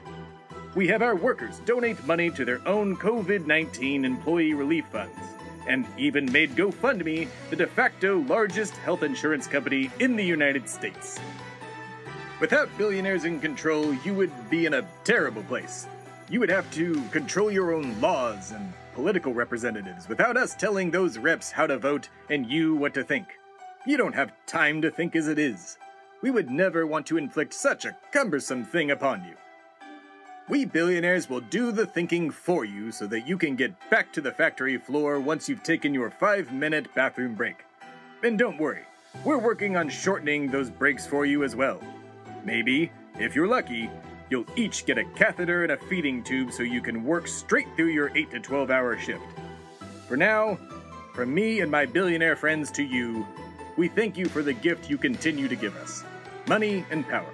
Speaker 4: We have our workers donate money to their own COVID-19 employee relief funds, and even made GoFundMe the de facto largest health insurance company in the United States. Without billionaires in control, you would be in a terrible place. You would have to control your own laws and political representatives without us telling those reps how to vote and you what to think. You don't have time to think as it is. We would never want to inflict such a cumbersome thing upon you. We billionaires will do the thinking for you so that you can get back to the factory floor once you've taken your 5-minute bathroom break. And don't worry, we're working on shortening those breaks for you as well. Maybe, if you're lucky, you'll each get a catheter and a feeding tube so you can work straight through your 8 to 12 hour shift. For now, from me and my billionaire friends to you, we thank you for the gift you continue to give us. Money and power.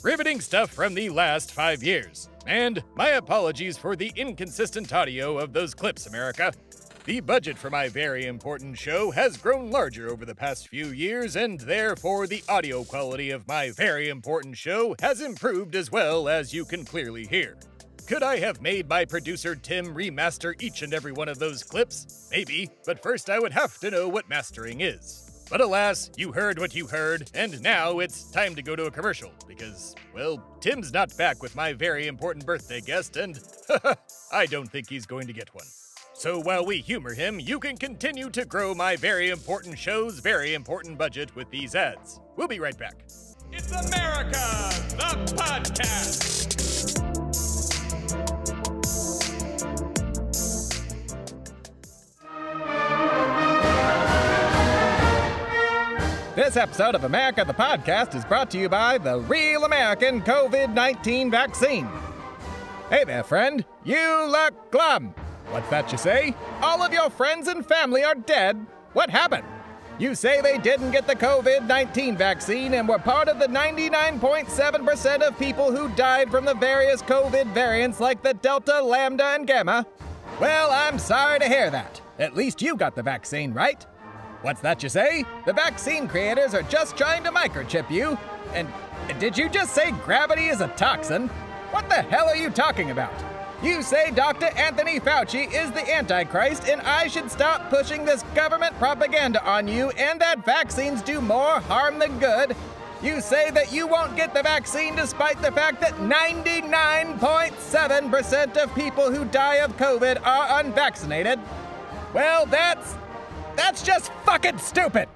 Speaker 3: Riveting stuff from the last 5 years. And my apologies for the inconsistent audio of those clips, America. The budget for my very important show has grown larger over the past few years, and therefore the audio quality of my very important show has improved as well, as you can clearly hear. Could I have made my producer Tim remaster each and every one of those clips? Maybe, but first I would have to know what mastering is. But alas, you heard what you heard, and now it's time to go to a commercial, because, well, Tim's not back with my very important birthday guest, and I don't think he's going to get one. So while we humor him, you can continue to grow my very important show's very important budget with these ads. We'll be right back. It's America, the podcast!
Speaker 1: This episode of America the Podcast is brought to you by the Real American COVID-19 Vaccine. Hey there, friend. You look glum. What's that you say? All of your friends and family are dead? What happened? You say they didn't get the COVID-19 vaccine and were part of the 99.7% of people who died from the various COVID variants like the Delta, Lambda, and Gamma? Well, I'm sorry to hear that. At least you got the vaccine, right? What's that you say? The vaccine creators are just trying to microchip you. And did you just say gravity is a toxin? What the hell are you talking about? You say Dr. Anthony Fauci is the Antichrist and I should stop pushing this government propaganda on you and that vaccines do more harm than good. You say that you won't get the vaccine despite the fact that 99.7% of people who die of COVID are unvaccinated. Well, that's just fucking stupid.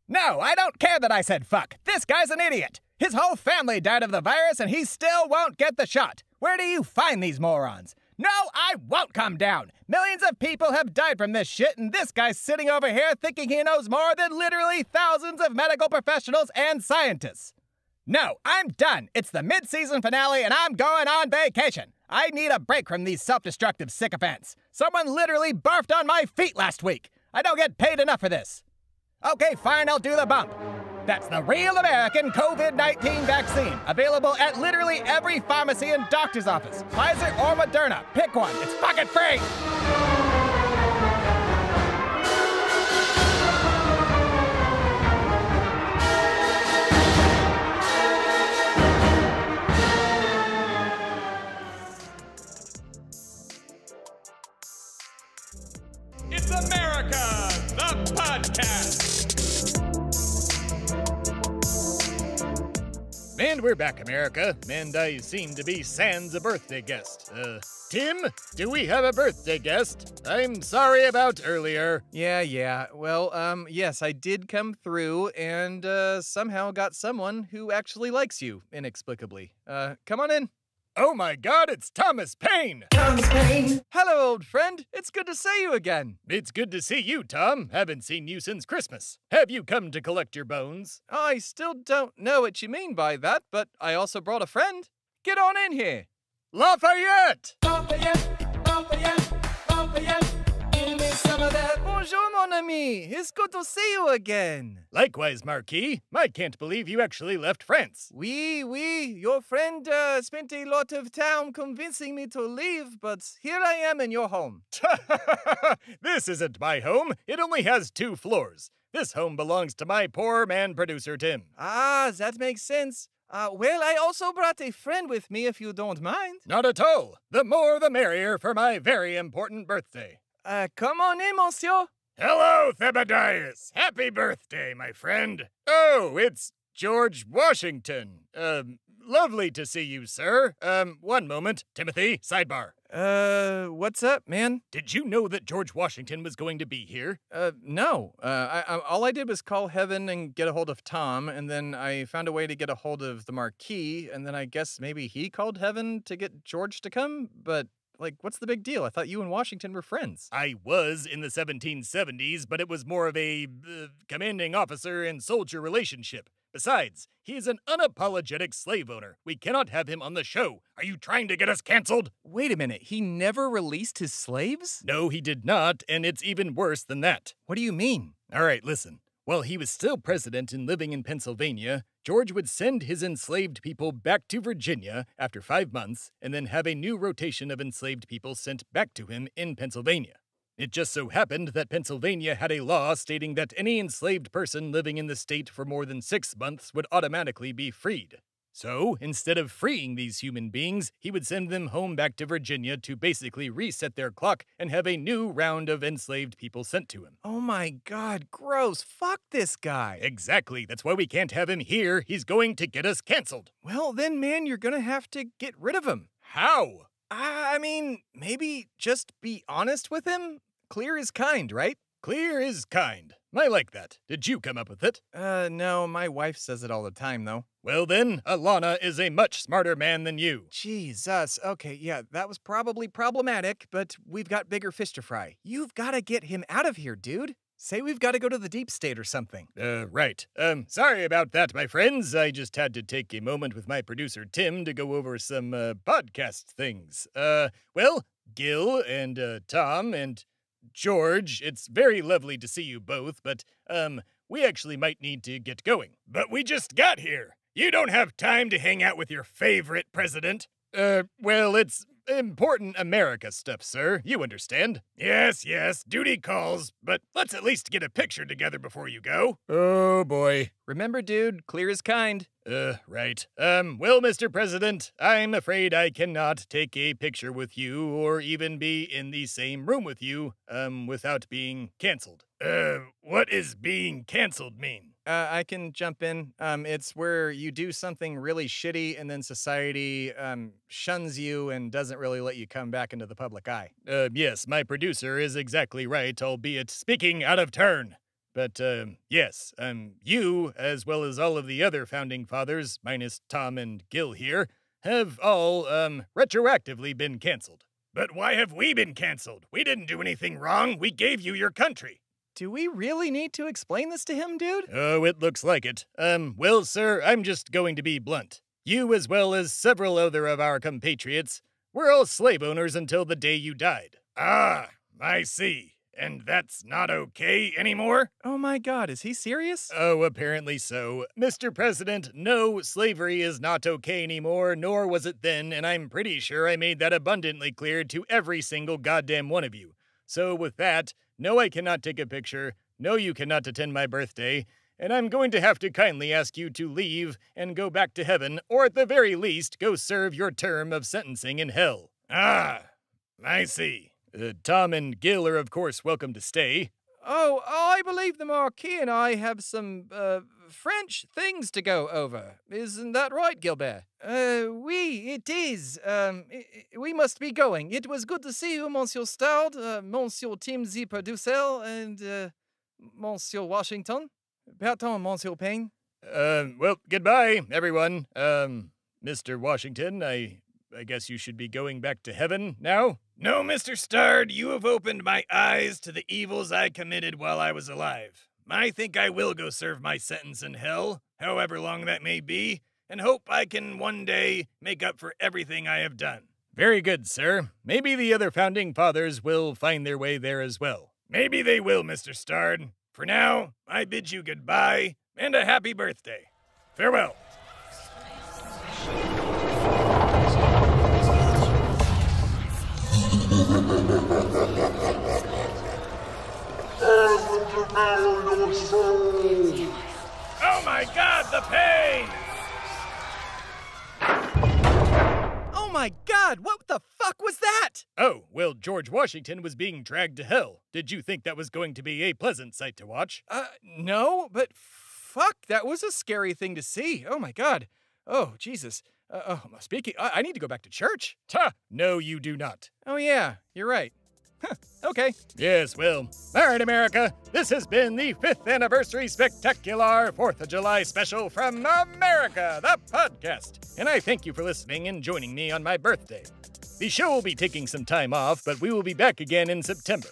Speaker 1: No, I don't care that I said fuck. This This guy's an idiot. His whole family died of the virus and he still won't get the shot. Where do you find these morons? No, I won't come down. Millions of people have died from this shit, and this guy's sitting over here thinking he knows more than literally thousands of medical professionals and scientists. No, I'm done. It's the mid-season finale, and I'm going on vacation. I need a break from these self-destructive sycophants. Someone literally barfed on my feet last week. I don't get paid enough for this. Okay, fine, I'll do the bump. That's the real American COVID-19 vaccine, available at literally every pharmacy and doctor's office. Pfizer or Moderna, pick one. It's fucking free!
Speaker 5: It's America, the podcast! And we're back, America, and I seem to be sans a birthday guest. Tim, do we have a birthday guest? I'm sorry about earlier.
Speaker 2: Yeah. Well, yes, I did come through and, somehow got someone who actually likes you, inexplicably. Come on in.
Speaker 5: Oh my God, it's Thomas Paine!
Speaker 7: Thomas Paine.
Speaker 2: Hello, old friend. It's good to see you again.
Speaker 5: It's good to see you, Tom. Haven't seen you since Christmas. Have you come to collect your bones?
Speaker 2: I still don't know what you mean by that, but I also brought a friend. Get on in here.
Speaker 5: Lafayette!
Speaker 2: Give me some of that. Bonjour, mon ami. It's good to see you again.
Speaker 5: Likewise, Marquis. I can't believe you actually left France.
Speaker 2: Oui. Your friend spent a lot of time convincing me to leave, but here I am in your home.
Speaker 5: This isn't my home. It only has 2 floors. This home belongs to my poor man producer, Tim.
Speaker 2: Ah, that makes sense. Well, I also brought a friend with me, if you don't mind.
Speaker 5: Not at all. The more the merrier for my very important birthday.
Speaker 2: Come on in, monsieur.
Speaker 5: Hello, Thebadias. Happy birthday, my friend. Oh, it's George Washington. Lovely to see you, sir. One moment. Timothy, sidebar.
Speaker 2: What's up, man?
Speaker 5: Did you know that George Washington was going to be here?
Speaker 2: No. All I did was call Heaven and get a hold of Tom, and then I found a way to get a hold of the Marquis, and then I guess maybe he called Heaven to get George to come, but... Like, what's the big deal? I thought you and Washington were friends.
Speaker 5: I was in the 1770s, but it was more of a commanding officer and soldier relationship. Besides, he is an unapologetic slave owner. We cannot have him on the show. Are you trying to get us canceled?
Speaker 2: Wait a minute, he never released his slaves?
Speaker 5: No, he did not, and it's even worse than that.
Speaker 2: What do you mean?
Speaker 5: All right, listen. While he was still president and living in Pennsylvania, George would send his enslaved people back to Virginia after 5 months and then have a new rotation of enslaved people sent back to him in Pennsylvania. It just so happened that Pennsylvania had a law stating that any enslaved person living in the state for more than 6 months would automatically be freed. So, instead of freeing these human beings, he would send them home back to Virginia to basically reset their clock and have a new round of enslaved people sent to him.
Speaker 2: Oh my God, gross. Fuck this guy.
Speaker 5: Exactly. That's why we can't have him here. He's going to get us canceled.
Speaker 2: Well, then, man, you're gonna have to get rid of him.
Speaker 5: How?
Speaker 2: I mean, maybe just be honest with him? Clear is kind, right?
Speaker 5: Clear is kind. I like that. Did you come up with it?
Speaker 2: No, my wife says it all the time, though.
Speaker 5: Well then, Alana is a much smarter man than you.
Speaker 2: Jesus. Okay, yeah, that was probably problematic, but we've got bigger fish to fry. You've got to get him out of here, dude. Say we've got to go to the deep state or something.
Speaker 5: Right. Sorry about that, my friends. I just had to take a moment with my producer, Tim, to go over some, podcast things. Well, Gil and, Tom and George, it's very lovely to see you both, but, we actually might need to get going. But we just got here. You don't have time to hang out with your favorite president. Well, it's important America stuff, sir. You understand. Yes, duty calls, but let's at least get a picture together before you go. Oh, boy.
Speaker 2: Remember, dude, clear is kind.
Speaker 5: Right. Well, Mr. President, I'm afraid I cannot take a picture with you or even be in the same room with you, without being canceled. What does being canceled mean?
Speaker 2: I can jump in. It's where you do something really shitty and then society, shuns you and doesn't really let you come back into the public eye.
Speaker 5: Yes, my producer is exactly right, albeit speaking out of turn.
Speaker 3: But, yes, you, as well as all of the other founding fathers, minus Tom and Gil here, have all, retroactively been canceled. But why have we been canceled? We didn't do anything wrong. We gave you your country.
Speaker 2: Do we really need to explain this to him, dude?
Speaker 3: Oh, it looks like it. Well, sir, I'm just going to be blunt. You, as well as several other of our compatriots, were all slave owners until the day you died. Ah, I see. And that's not okay anymore?
Speaker 2: Oh my god, is he serious?
Speaker 3: Oh, apparently so. Mr. President, no, slavery is not okay anymore, nor was it then, and I'm pretty sure I made that abundantly clear to every single goddamn one of you. So with that, no, I cannot take a picture, no, you cannot attend my birthday, and I'm going to have to kindly ask you to leave and go back to heaven, or at the very least, go serve your term of sentencing in hell. Ah, I see. Tom and Gil are, of course, welcome to stay.
Speaker 2: Oh, I believe the Marquis and I have some, French things to go over. Isn't that right, Gilbert? Oui, it is. We must be going. It was good to see you, Monsieur Stard, Monsieur Tim the producer, and, Monsieur Washington. Pardon, Monsieur Paine.
Speaker 3: Well, goodbye, everyone. Mr. Washington, I guess you should be going back to heaven now? No, Mr. Stard, you have opened my eyes to the evils I committed while I was alive. I think I will go serve my sentence in hell, however long that may be, and hope I can one day make up for everything I have done. Very good, sir. Maybe the other founding fathers will find their way there as well. Maybe they will, Mr. Stard. For now, I bid you goodbye and a happy birthday. Farewell. Oh my god, the pain!
Speaker 2: Oh my god, what the fuck was that?
Speaker 3: Oh, well, George Washington was being dragged to hell. Did you think that was going to be a pleasant sight to watch?
Speaker 2: No, but fuck, that was a scary thing to see. Oh my god. Oh, Jesus. Speaking, I need to go back to church.
Speaker 3: Ta! No, you do not.
Speaker 2: Oh yeah, you're right. Okay.
Speaker 3: Yes, well, all right, America. This has been the 5th anniversary spectacular 4th of July special from America, the podcast. And I thank you for listening and joining me on my birthday. The show will be taking some time off, but we will be back again in September.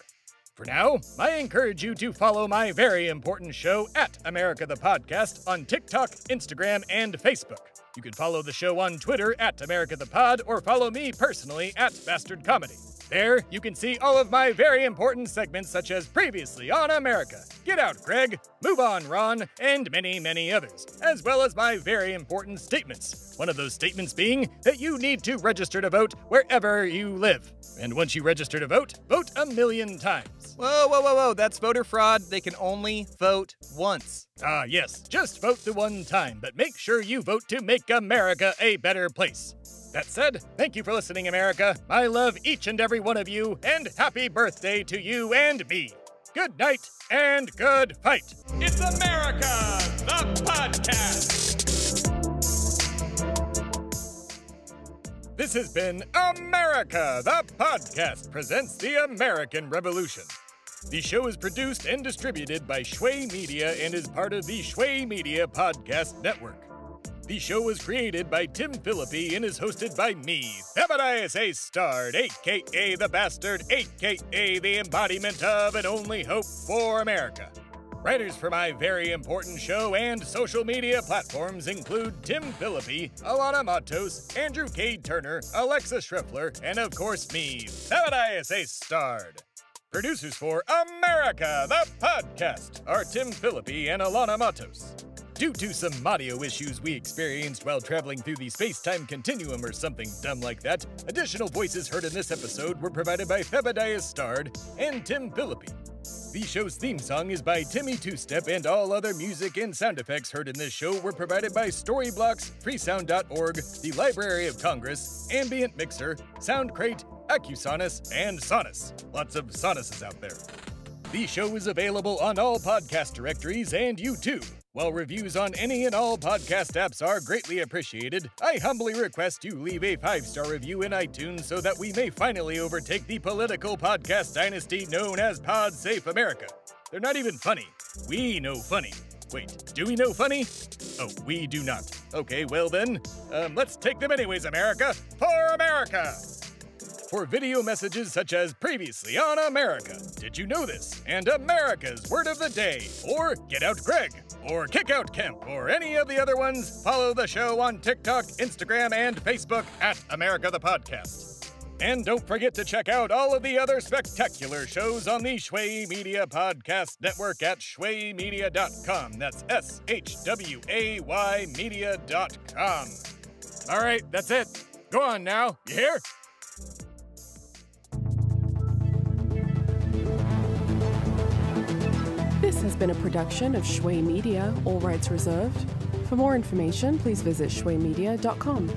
Speaker 3: For now, I encourage you to follow my very important show at America the Podcast on TikTok, Instagram, and Facebook. You can follow the show on Twitter at America the Pod or follow me personally at Bastard Comedy. There, you can see all of my very important segments such as Previously on America, Get Out Greg, Move On Ron, and many, many others, as well as my very important statements. One of those statements being that you need to register to vote wherever you live. And once you register to vote, vote 1,000,000 times.
Speaker 2: Whoa, that's voter fraud. They can only vote once.
Speaker 3: Ah, yes, just vote the one time, but make sure you vote to make America a better place. That said, thank you for listening, America. I love each and every one of you, and happy birthday to you and me. Good night and good fight.
Speaker 5: It's America, the podcast.
Speaker 3: This has been America, the podcast presents the American Revolution. The show is produced and distributed by Shway Media and is part of the Shway Media Podcast Network. The show was created by Tim Philippi and is hosted by me, Theb Stard, a.k.a. The Bastard, a.k.a. the embodiment of and only hope for America. Writers for my very important show and social media platforms include Tim Philippi, Alana Matos, Andrew Cade Turner, Alexa Schriffler, and of course me, Theb Stard. Producers for America, the podcast, are Tim Philippi and Alana Matos. Due to some audio issues we experienced while traveling through the space-time continuum or something dumb like that, additional voices heard in this episode were provided by Theb Stard and Tim Philippi. The show's theme song is by Timmy Two-Step, and all other music and sound effects heard in this show were provided by Storyblocks, Freesound.org, the Library of Congress, Ambient Mixer, Soundcrate, Accusonus, and Sonus. Lots of Sonuses out there. The show is available on all podcast directories and YouTube. While reviews on any and all podcast apps are greatly appreciated, I humbly request you leave a 5-star review in iTunes so that we may finally overtake the political podcast dynasty known as Pod Safe America. They're not even funny. We know funny. Wait, do we know funny? Oh, we do not. Okay, well then, let's take them anyways, America. For America! For video messages such as previously on America, did you know this? And America's Word of the Day, or Get Out Greg, or Kick Out Kemp, or any of the other ones, follow the show on TikTok, Instagram, and Facebook at America the Podcast. And don't forget to check out all of the other spectacular shows on the Shway Media Podcast Network at shwaymedia.com. That's SHWAY media.com. All right, that's it. Go on now, you hear?
Speaker 8: This has been a production of Shway Media, all rights reserved. For more information, please visit shwaymedia.com.